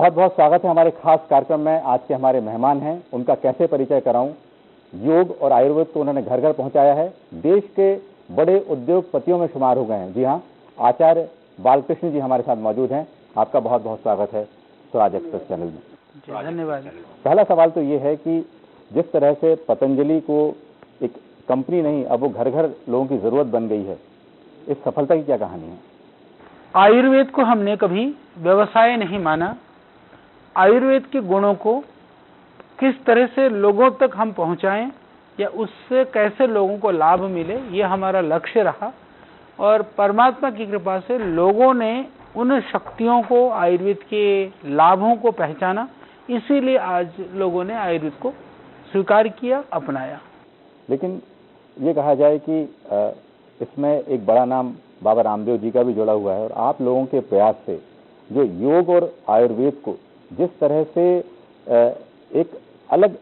बहुत बहुत स्वागत है हमारे खास कार्यक्रम में। आज के हमारे मेहमान हैं, उनका कैसे परिचय कराऊं। योग और आयुर्वेद को उन्होंने घर घर पहुंचाया है, देश के बड़े उद्योगपतियों में शुमार हो गए हैं। जी हाँ, आचार्य बालकृष्ण जी हमारे साथ मौजूद हैं। आपका बहुत बहुत स्वागत है स्वराज एक्सप्रेस चैनल में। धन्यवाद। पहला सवाल तो ये है कि जिस तरह से पतंजलि को एक कंपनी नहीं, अब वो घर घर लोगों की जरूरत बन गई है, इस सफलता की क्या कहानी है? आयुर्वेद को हमने कभी व्यवसाय नहीं माना। आयुर्वेद के गुणों को किस तरह से लोगों तक हम पहुंचाएं या उससे कैसे लोगों को लाभ मिले, ये हमारा लक्ष्य रहा। और परमात्मा की कृपा से लोगों ने उन शक्तियों को, आयुर्वेद के लाभों को पहचाना, इसीलिए आज लोगों ने आयुर्वेद को स्वीकार किया, अपनाया। लेकिन ये कहा जाए कि इसमें एक बड़ा नाम बाबा रामदेव जी का भी जुड़ा हुआ है, और आप लोगों के प्रयास से जो योग और आयुर्वेद को जिस तरह से एक अलग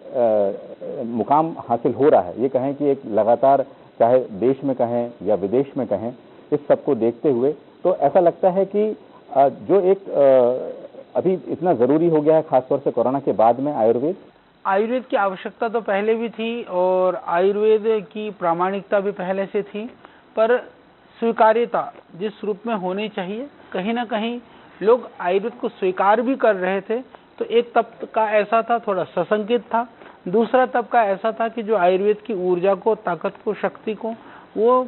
मुकाम हासिल हो रहा है, ये कहें कि एक लगातार, चाहे देश में कहें या विदेश में कहें, इस सब को देखते हुए तो ऐसा लगता है कि जो एक अभी इतना जरूरी हो गया है, खासतौर से कोरोना के बाद में आयुर्वेद की आवश्यकता तो पहले भी थी और आयुर्वेद की प्रामाणिकता भी पहले से थी, पर स्वीकार्यता जिस रूप में होनी चाहिए, कहीं ना कहीं लोग आयुर्वेद को स्वीकार भी कर रहे थे। तो एक तबका ऐसा था, थोड़ा सशंकित था। दूसरा तबका ऐसा था कि जो आयुर्वेद की ऊर्जा को, ताकत को, शक्ति को वो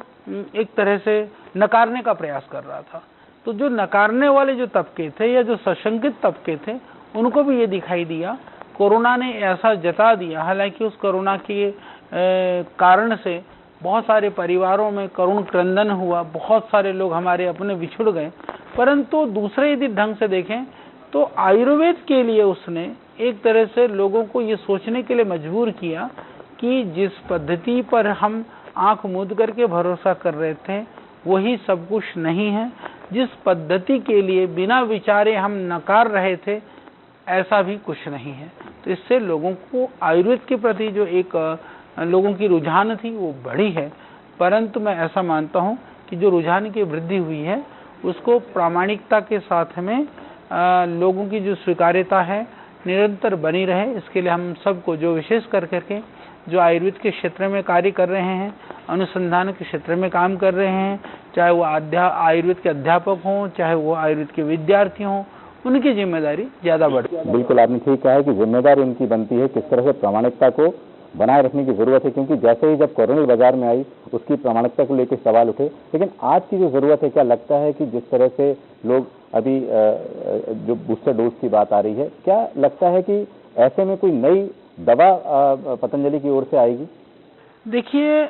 एक तरह से नकारने का प्रयास कर रहा था। तो जो नकारने वाले जो तबके थे या जो सशंकित तबके थे, उनको भी ये दिखाई दिया। कोरोना ने ऐसा जता दिया, हालांकि उस कोरोना के कारण से बहुत सारे परिवारों में करुण क्रंदन हुआ, बहुत सारे लोग हमारे अपने बिछुड़ गए, परंतु दूसरे यदि ढंग से देखें तो आयुर्वेद के लिए उसने एक तरह से लोगों को ये सोचने के लिए मजबूर किया कि जिस पद्धति पर हम आंख मूंद करके भरोसा कर रहे थे वही सब कुछ नहीं है, जिस पद्धति के लिए बिना विचारे हम नकार रहे थे ऐसा भी कुछ नहीं है। तो इससे लोगों को आयुर्वेद के प्रति जो एक लोगों की रुझान थी वो बढ़ी है। परंतु मैं ऐसा मानता हूं कि जो रुझान की वृद्धि हुई है उसको प्रामाणिकता के साथ में लोगों की जो स्वीकार्यता है निरंतर बनी रहे, इसके लिए हम सबको, जो विशेष कर करके जो आयुर्वेद के क्षेत्र में कार्य कर रहे हैं, अनुसंधान के क्षेत्र में काम कर रहे हैं, चाहे वो आयुर्वेद के अध्यापक हों, चाहे वो आयुर्वेद के विद्यार्थी हों, उनकी जिम्मेदारी ज्यादा बढ़ती है। बिल्कुल आपने ठीक कहा है कि जिम्मेदारी उनकी बनती है, किस तरह से प्रामाणिकता को बनाए रखने की जरूरत है, क्योंकि जैसे ही जब कोरोना बाजार में आई उसकी प्रामाणिकता को लेकर सवाल उठे। लेकिन आज की जो जरूरत है, क्या लगता है कि जिस तरह से लोग अभी जो बूस्टर डोज की बात आ रही है, क्या लगता है कि ऐसे में कोई नई दवा पतंजलि की ओर से आएगी? देखिए,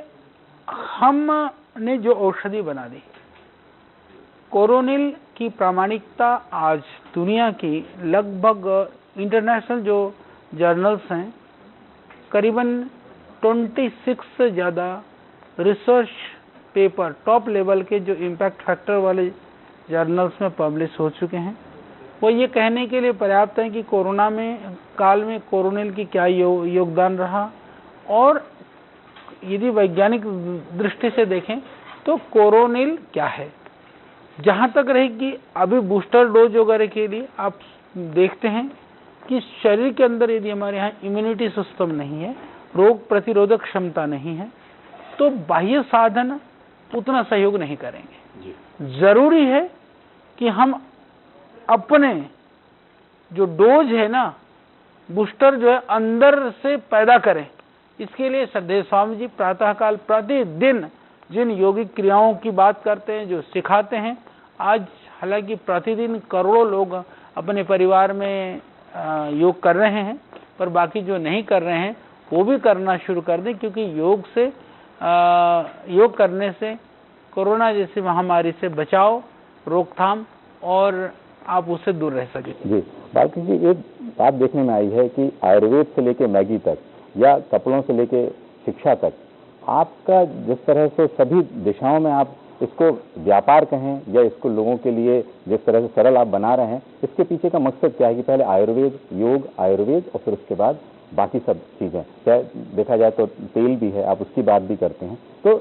हमने जो औषधि बना दी, कोरोनिल की प्रामाणिकता आज दुनिया की लगभग इंटरनेशनल जो जर्नल्स हैं, करीबन 26 से ज़्यादा रिसर्च पेपर टॉप लेवल के जो इम्पैक्ट फैक्टर वाले जर्नल्स में पब्लिश हो चुके हैं। वो ये कहने के लिए पर्याप्त है कि कोरोना में काल में कोरोनिल की क्या योगदान रहा, और यदि वैज्ञानिक दृष्टि से देखें तो कोरोनिल क्या है। जहाँ तक रही कि अभी बूस्टर डोज वगैरह के लिए आप देखते हैं कि शरीर के अंदर यदि हमारे यहाँ इम्यूनिटी सिस्टम नहीं है, रोग प्रतिरोधक क्षमता नहीं है, तो बाह्य साधन उतना सहयोग नहीं करेंगे। जरूरी है कि हम अपने जो डोज है ना, बूस्टर जो है अंदर से पैदा करें। इसके लिए श्रद्धेय स्वामी जी प्रातःकाल प्रतिदिन जिन योगिक क्रियाओं की बात करते हैं, जो सिखाते हैं, आज हालांकि प्रतिदिन करोड़ों लोग अपने परिवार में योग कर रहे हैं, पर बाकी जो नहीं कर रहे हैं वो भी करना शुरू कर दें, क्योंकि योग करने से कोरोना जैसी महामारी से बचाव, रोकथाम और आप उससे दूर रह सके। जी बालकृष्ण जी, एक बात देखने में आई है कि आयुर्वेद से लेके मैगी तक या कपड़ों से लेके शिक्षा तक, आपका जिस तरह से सभी दिशाओं में आप इसको व्यापार कहें या इसको लोगों के लिए जिस तरह से सरल आप बना रहे हैं, इसके पीछे का मकसद क्या है कि पहले आयुर्वेद, योग, आयुर्वेद और फिर उसके बाद बाकी सब चीजें, चाहे देखा जाए तो तेल भी है, आप उसकी बात भी करते हैं, तो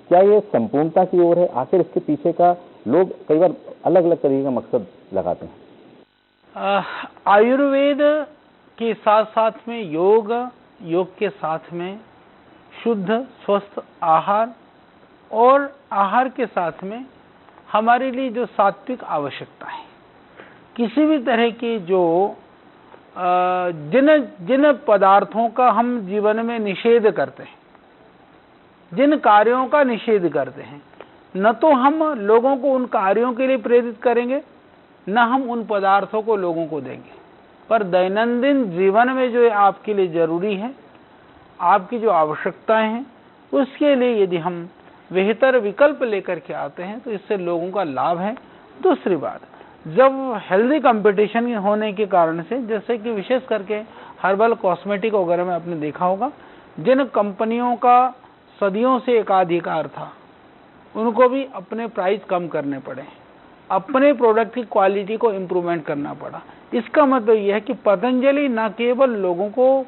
क्या ये संपूर्णता की ओर है? आखिर इसके पीछे का लोग कई बार अलग अलग तरीके का मकसद लगाते हैं। आयुर्वेद के साथ साथ में योग, योग के साथ में शुद्ध स्वस्थ आहार और आहार के साथ में हमारे लिए जो सात्विक आवश्यकता है, किसी भी तरह की जो जिन पदार्थों का हम जीवन में निषेध करते हैं, जिन कार्यों का निषेध करते हैं, न तो हम लोगों को उन कार्यों के लिए प्रेरित करेंगे, न हम उन पदार्थों को लोगों को देंगे, पर दैनंदिन जीवन में जो आपके लिए जरूरी है, आपकी जो आवश्यकताएं हैं, उसके लिए यदि हम बेहतर विकल्प लेकर के आते हैं तो इससे लोगों का लाभ है। दूसरी बात, जब हेल्दी कंपटीशन होने के कारण से, जैसे कि विशेष करके हर्बल कॉस्मेटिक वगैरह में आपने देखा होगा, जिन कंपनियों का सदियों से एकाधिकार था, उनको भी अपने प्राइस कम करने पड़े, अपने प्रोडक्ट की क्वालिटी को इम्प्रूवमेंट करना पड़ा। इसका मतलब यह है कि पतंजलि न केवल लोगों को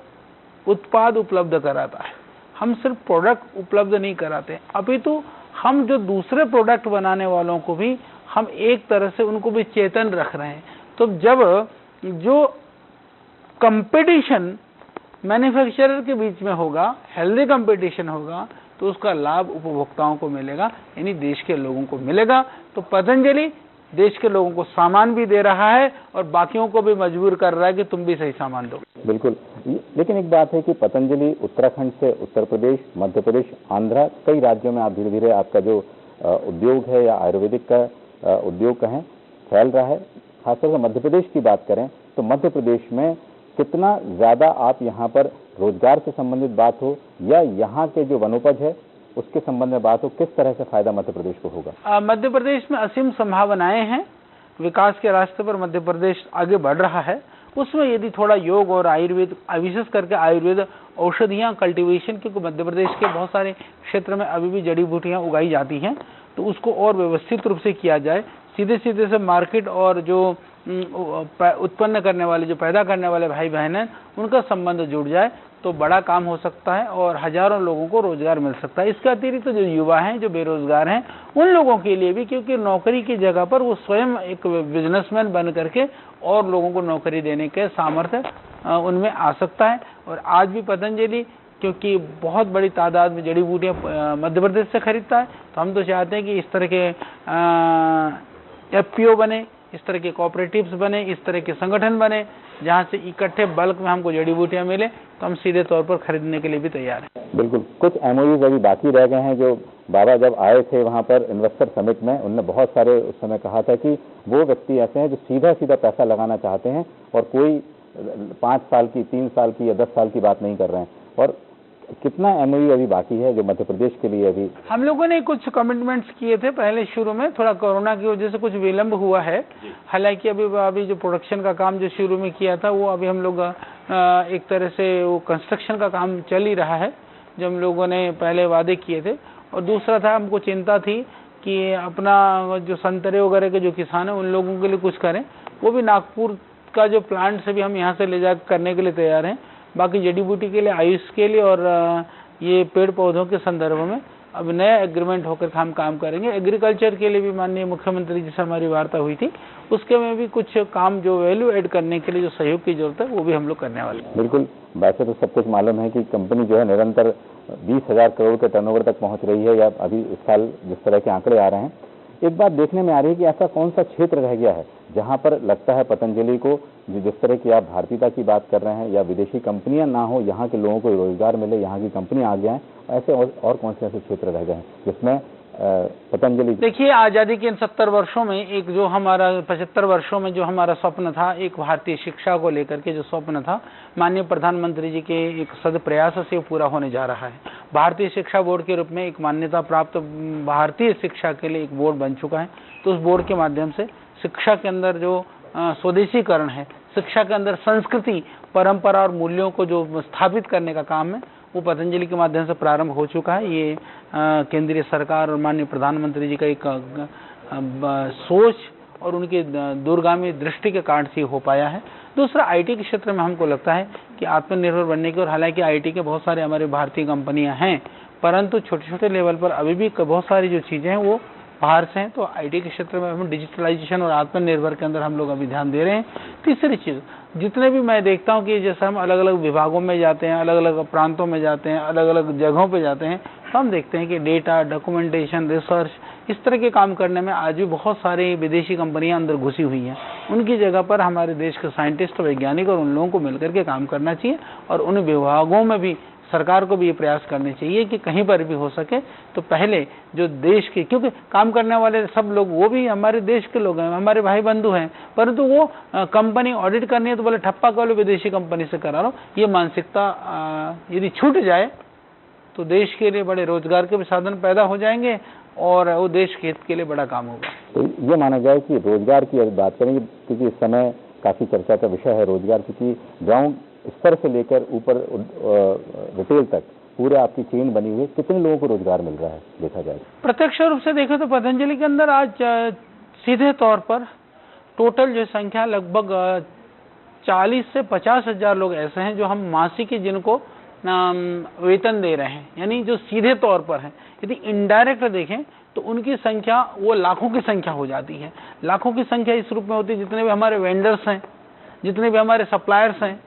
उत्पाद उपलब्ध कराता है, हम सिर्फ प्रोडक्ट उपलब्ध नहीं कराते, अपितु हम जो दूसरे प्रोडक्ट बनाने वालों को भी हम एक तरह से उनको भी चेतन रख रहे हैं। तो जब जो कंपटीशन मैन्युफैक्चरर के बीच में होगा, हेल्दी कंपटीशन होगा, तो उसका लाभ उपभोक्ताओं को मिलेगा, यानी देश के लोगों को मिलेगा। तो पतंजलि देश के लोगों को सामान भी दे रहा है और बाकियों को भी मजबूर कर रहा है कि तुम भी सही सामान दो। बिल्कुल, लेकिन एक बात है कि पतंजलि उत्तराखंड से उत्तर प्रदेश, मध्य प्रदेश, आंध्र, कई राज्यों में आप धीरे धीरे आपका जो उद्योग है या आयुर्वेदिक का उद्योग कहें, फैल रहा है। खासतौर से मध्य प्रदेश की बात करें तो मध्य प्रदेश में कितना ज्यादा आप यहाँ पर रोजगार से संबंधित बात हो या यहाँ के जो वनोपज है उसके संबंध में बात हो, किस तरह से फायदा मध्य प्रदेश को होगा? मध्य प्रदेश में असीम संभावनाएं हैं, विकास के रास्ते पर मध्य प्रदेश आगे बढ़ रहा है। उसमें यदि थोड़ा योग और आयुर्वेद, विशेष करके आयुर्वेद औषधियां कल्टीवेशन, क्योंकि मध्य प्रदेश के बहुत सारे क्षेत्र में अभी भी जड़ी बूटियां उगाई जाती हैं, तो उसको और व्यवस्थित रूप से किया जाए, सीधे सीधे से मार्केट और जो उत्पन्न करने वाले, जो पैदा करने वाले भाई बहन हैं, उनका संबंध जुड़ जाए तो बड़ा काम हो सकता है और हजारों लोगों को रोजगार मिल सकता है। इसके अतिरिक्त जो युवा हैं, जो बेरोजगार हैं, उन लोगों के लिए भी, क्योंकि नौकरी की जगह पर वो स्वयं एक बिजनेसमैन बन करके और लोगों को नौकरी देने के सामर्थ्य उनमें आ सकता है। और आज भी पतंजलि क्योंकि बहुत बड़ी तादाद में जड़ी बूटियां मध्य प्रदेश से खरीदता है, तो हम तो चाहते हैं कि इस तरह के FPO बने, इस तरह के कोऑपरेटिव्स बने, इस तरह के संगठन बने, जहां से इकट्ठे बल्क में हमको जड़ी बूटियां मिले, तो हम सीधे तौर पर खरीदने के लिए भी तैयार हैं। बिल्कुल, कुछ MOUs अभी बाकी रह गए हैं। जो बाबा जब आए थे वहां पर इन्वेस्टर समिट में, उन्होंने बहुत सारे उस समय कहा था कि वो व्यक्ति ऐसे हैं जो सीधा सीधा पैसा लगाना चाहते हैं और कोई 5 साल की, 3 साल की या 10 साल की बात नहीं कर रहे हैं। और कितना MOU अभी बाकी है जो मध्य प्रदेश के लिए? अभी हम लोगों ने कुछ कमिटमेंट्स किए थे पहले शुरू में, थोड़ा कोरोना की वजह से कुछ विलंब हुआ है। हालांकि अभी जो प्रोडक्शन का काम जो शुरू में किया था, वो अभी हम लोग एक तरह से वो कंस्ट्रक्शन का काम चल ही रहा है, जो हम लोगों ने पहले वादे किए थे। और दूसरा था, हमको चिंता थी कि अपना जो संतरे वगैरह के जो किसान हैं, उन लोगों के लिए कुछ करें। वो भी नागपुर का जो प्लांट से भी हम यहाँ से ले जा करने के लिए तैयार हैं। बाकी जड़ी बूटी के लिए, आयुष के लिए और ये पेड़ पौधों के संदर्भ में अब नया एग्रीमेंट होकर हम काम करेंगे। एग्रीकल्चर के लिए भी माननीय मुख्यमंत्री जी से हमारी वार्ता हुई थी, उसके में भी कुछ काम जो वैल्यू ऐड करने के लिए जो सहयोग की जरूरत है, वो भी हम लोग करने वाले हैं। बिल्कुल, वैसे तो सब कुछ मालूम है कि कंपनी जो है निरंतर 20,000 करोड़ के टर्नओवर तक पहुंच रही है, या अभी इस साल जिस तरह के आंकड़े आ रहे हैं। एक बात देखने में आ रही है कि ऐसा कौन सा क्षेत्र रह गया है जहां पर लगता है पतंजलि को, जिस तरह की आप भारतीयता की बात कर रहे हैं, या विदेशी कंपनियां ना हो, यहाँ के लोगों को रोजगार मिले, यहाँ की कंपनियां आ जाएं, ऐसे और कौन से ऐसे क्षेत्र रह गए हैं जिसमें पतंजलि? देखिए, आजादी के इन 70 वर्षों में एक जो हमारा 75 वर्षों में जो हमारा स्वप्न था, एक भारतीय शिक्षा को लेकर के जो स्वप्न था, माननीय प्रधानमंत्री जी के एक सद प्रयास से पूरा होने जा रहा है। भारतीय शिक्षा बोर्ड के रूप में एक मान्यता प्राप्त भारतीय शिक्षा के लिए एक बोर्ड बन चुका है। तो उस बोर्ड के माध्यम से शिक्षा के अंदर जो स्वदेशीकरण है, शिक्षा के अंदर संस्कृति, परंपरा और मूल्यों को जो स्थापित करने का काम है, वो पतंजलि के माध्यम से प्रारंभ हो चुका है। ये केंद्रीय सरकार और माननीय प्रधानमंत्री जी का एक सोच और उनकी दूरगामी दृष्टि के कारण से हो पाया है। दूसरा, IT के क्षेत्र में हमको लगता है कि आत्मनिर्भर बनने की, और हालांकि IT के बहुत सारे हमारे भारतीय कंपनियां हैं, परंतु छोटे छोटे लेवल पर अभी भी बहुत सारी जो चीजें हैं वो बाहर से हैं, तो आईटी के क्षेत्र में हम डिजिटलाइजेशन और आत्मनिर्भर के अंदर हम लोग अभी ध्यान दे रहे हैं। तीसरी चीज, जितने भी मैं देखता हूँ कि जैसे हम अलग अलग विभागों में जाते हैं, अलग अलग प्रांतों में जाते हैं, अलग अलग जगहों पे जाते हैं, तो हम देखते हैं कि डेटा, डॉक्यूमेंटेशन, रिसर्च, इस तरह के काम करने में आज भी बहुत सारी विदेशी कंपनियां अंदर घुसी हुई हैं। उनकी जगह पर हमारे देश के साइंटिस्ट, वैज्ञानिक और उन लोगों को मिलकर के काम करना चाहिए, और उन विभागों में भी सरकार को भी ये प्रयास करने चाहिए कि कहीं पर भी हो सके तो पहले जो देश के, क्योंकि काम करने वाले सब लोग वो भी हमारे देश के लोग हैं, हमारे भाई बंधु हैं, परंतु वो कंपनी ऑडिट करनी है तो बोले ठप्पा कर लो, विदेशी कंपनी से करा लो। ये मानसिकता यदि छूट जाए तो देश के लिए बड़े रोजगार के भी साधन पैदा हो जाएंगे और वो देश के हित के लिए बड़ा काम होगा। तो ये माना जाए कि रोजगार की अगर बात करेंगे, क्योंकि इस समय काफी चर्चा का विषय है रोजगार, क्योंकि गांव स्तर से लेकर ऊपर रिटेल तक पूरे आपकी चेन बनी हुई है, कितने लोगों को रोजगार मिल रहा है देखा जाए? प्रत्यक्ष रूप से देखें तो पतंजलि के अंदर आज सीधे तौर पर टोटल जो संख्या लगभग 40 से 50 हजार लोग ऐसे हैं जो हम मासिक जिनको वेतन दे रहे हैं, यानी जो सीधे तौर पर हैं। यदि इनडायरेक्ट देखें तो उनकी संख्या वो लाखों की संख्या हो जाती है। लाखों की संख्या इस रूप में होती है, जितने भी हमारे वेंडर्स हैं, जितने भी हमारे सप्लायर्स हैं,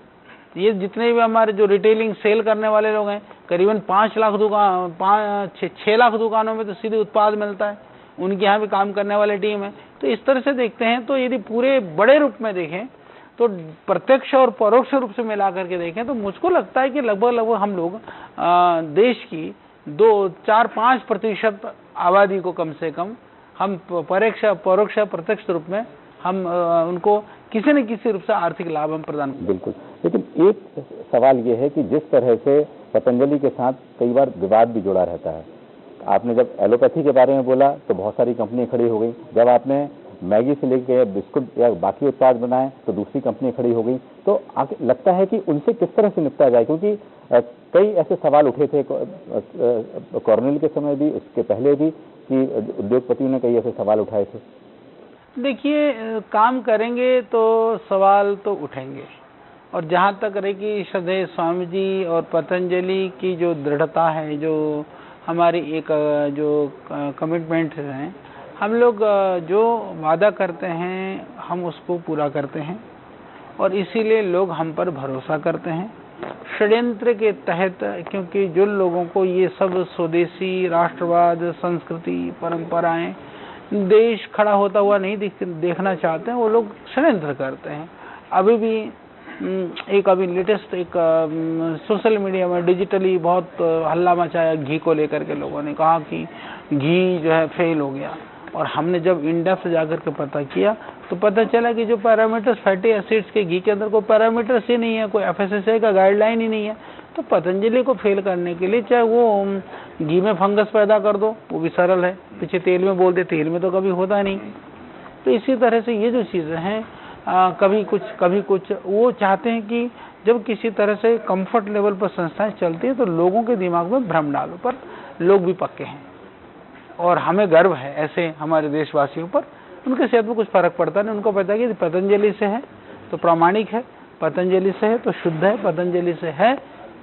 ये जितने भी हमारे जो रिटेलिंग सेल करने वाले लोग हैं, करीबन 5 लाख दुकान 6 लाख दुकानों में तो सीधे उत्पाद मिलता है, उनके यहाँ भी काम करने वाले टीम है। तो इस तरह से देखते हैं तो यदि पूरे बड़े रूप में देखें तो प्रत्यक्ष और परोक्ष रूप से मिला करके देखें तो मुझको लगता है कि लगभग हम लोग देश की 4-5% आबादी को कम से कम हम परोक्ष प्रत्यक्ष रूप में हम उनको किसी न किसी रूप से आर्थिक लाभ हम प्रदान करें। बिल्कुल, लेकिन एक सवाल ये है कि जिस तरह से पतंजलि के साथ कई बार विवाद भी जुड़ा रहता है। आपने जब एलोपैथी के बारे में बोला तो बहुत सारी कंपनी खड़ी हो गई, जब आपने मैगी से लेकर बिस्कुट या बाकी उत्पाद बनाए तो दूसरी कंपनी खड़ी हो गई। तो लगता है कि उनसे किस तरह से निपटा जाए, क्योंकि कई ऐसे सवाल उठे थे कॉर्नेल के समय भी, उसके पहले भी, कि उद्योगपतियों ने कई ऐसे सवाल उठाए थे। देखिए, काम करेंगे तो सवाल तो उठेंगे, और जहाँ तक रहे कि श्रद्धेय स्वामी जी और पतंजलि की जो दृढ़ता है, जो हमारी एक जो कमिटमेंट हैं, हम लोग जो वादा करते हैं हम उसको पूरा करते हैं, और इसीलिए लोग हम पर भरोसा करते हैं। षड्यंत्र के तहत, क्योंकि जो लोगों को ये सब स्वदेशी राष्ट्रवाद, संस्कृति, परंपराएं, देश खड़ा होता हुआ नहीं देखना चाहते हैं, वो लोग षड्यंत्र करते हैं। अभी भी अभी लेटेस्ट सोशल मीडिया में डिजिटली बहुत हल्ला मचाया घी को लेकर के। लोगों ने कहा कि घी जो है फेल हो गया, और हमने जब इन डेप्थ जाकर के पता किया तो पता चला कि जो पैरामीटर्स फैटी एसिड्स के घी के अंदर कोई पैरामीटर्स ही नहीं है, कोई FSSAI का गाइडलाइन ही नहीं है। तो पतंजलि को फेल करने के लिए चाहे वो घी में फंगस पैदा कर दो, वो भी सरल है, पीछे तेल में बोल दे, तेल में तो कभी होता नहीं। तो इसी तरह से ये जो चीज़ें हैं कभी कुछ वो चाहते हैं कि जब किसी तरह से कंफर्ट लेवल पर संस्थाएं चलती है तो लोगों के दिमाग में भ्रम डालो, पर लोग भी पक्के हैं और हमें गर्व है ऐसे हमारे देशवासियों पर। उनके सेहत में कुछ फर्क पड़ता नहीं, उनको पता है कि पतंजलि से है तो प्रामाणिक है, पतंजलि से है तो शुद्ध है, पतंजलि से है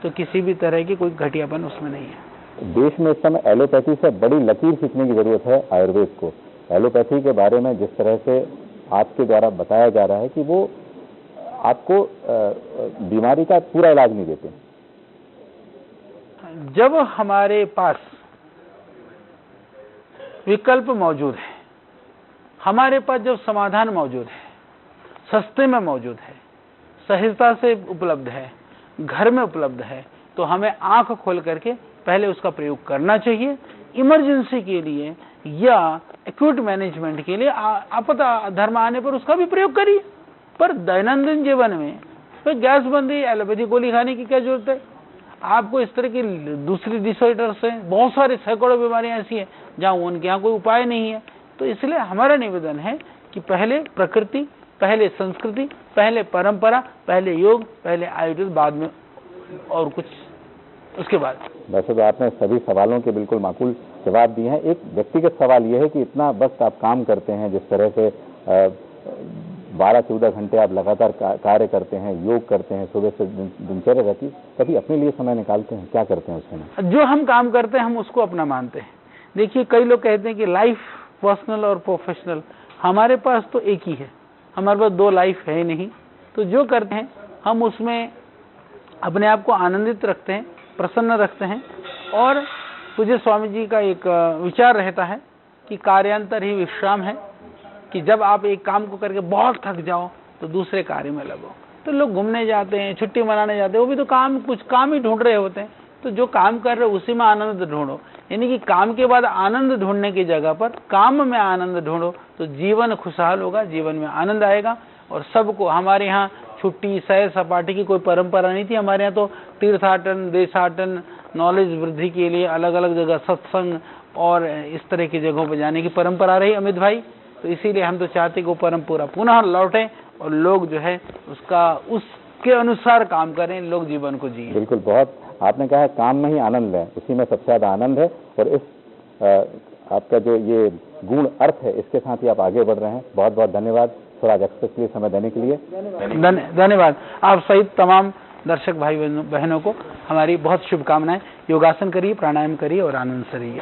तो किसी भी तरह की कोई घटियापन उसमें नहीं है। देश में इस समय एलोपैथी से बड़ी लकीर खींचने की जरूरत है आयुर्वेद को। एलोपैथी के बारे में जिस तरह से आपके द्वारा बताया जा रहा है कि वो आपको बीमारी का पूरा इलाज नहीं देते। जब हमारे पास विकल्प मौजूद है, हमारे पास जब समाधान मौजूद है, सस्ते में मौजूद है, सहजता से उपलब्ध है, घर में उपलब्ध है, तो हमें आंख खोल करके पहले उसका प्रयोग करना चाहिए। इमरजेंसी के लिए या एक्यूट मैनेजमेंट के लिए आपदा धर्म आने पर उसका भी प्रयोग करिए, पर दैनंदिन जीवन में तो गैस बंदी एलोपैथी गोली खाने की क्या जरूरत है? आपको इस तरह की दूसरी डिसऑर्डर्स हैं, बहुत सारी सैकड़ों बीमारियां ऐसी हैं जहां उनके यहाँ कोई उपाय नहीं है। तो इसलिए हमारा निवेदन है कि पहले प्रकृति, पहले संस्कृति, पहले परंपरा, पहले योग, पहले आयुर्वेद, बाद में और कुछ उसके बाद। वैसे तो आपने सभी सवालों के बिल्कुल माकूल जवाब दिए हैं। एक व्यक्तिगत सवाल यह है कि इतना वक्त आप काम करते हैं, जिस तरह से 12-14 घंटे आप लगातार कार्य करते हैं, योग करते हैं, सुबह से दिनचर्या रहती, कभी अपने लिए समय निकालते हैं? क्या करते हैं उसमें? जो हम काम करते हैं हम उसको अपना मानते हैं। देखिए, कई लोग कहते हैं कि लाइफ पर्सनल और प्रोफेशनल, हमारे पास तो एक ही है, हमारे पास दो लाइफ है नहीं। तो जो करते हैं हम उसमें अपने आप को आनंदित रखते हैं, प्रसन्न रखते हैं। और पूज्य स्वामी जी का एक विचार रहता है कि कार्यांतर ही विश्राम है, कि जब आप एक काम को करके बहुत थक जाओ तो दूसरे कार्य में लगो। तो लोग घूमने जाते हैं, छुट्टी मनाने जाते हैं, वो भी तो कुछ काम ही ढूंढ रहे होते हैं। तो जो काम कर रहे हो उसी में आनंद ढूंढो, यानी कि काम के बाद आनंद ढूंढने की जगह पर काम में आनंद ढूंढो, तो जीवन खुशहाल होगा, जीवन में आनंद आएगा। और सबको, हमारे यहाँ छुट्टी सैर सपाटे की कोई परंपरा नहीं थी, हमारे यहाँ तो तीर्थाटन, देशाटन, नॉलेज वृद्धि के लिए अलग अलग जगह सत्संग और इस तरह की जगहों पर जाने की परंपरा रही अमित भाई। तो इसीलिए हम तो चाहते कि वो परंपरा पुनः लौटे और लोग जो है उसके अनुसार काम करें, लोग जीवन को जिए। बिल्कुल, बहुत आपने कहा है काम में ही आनंद लें, उसी में सबसे ज्यादा आनंद है। और इस आपका जो ये गुण अर्थ है, इसके साथ ही आप आगे बढ़ रहे हैं। बहुत बहुत धन्यवाद स्वराज एक्सप्रेस के लिए समय देने के लिए। धन्यवाद। आप सहित तमाम दर्शक भाई बहनों को हमारी बहुत शुभकामनाएं। योगासन करिए, प्राणायाम करिए और आनंद से रहिए।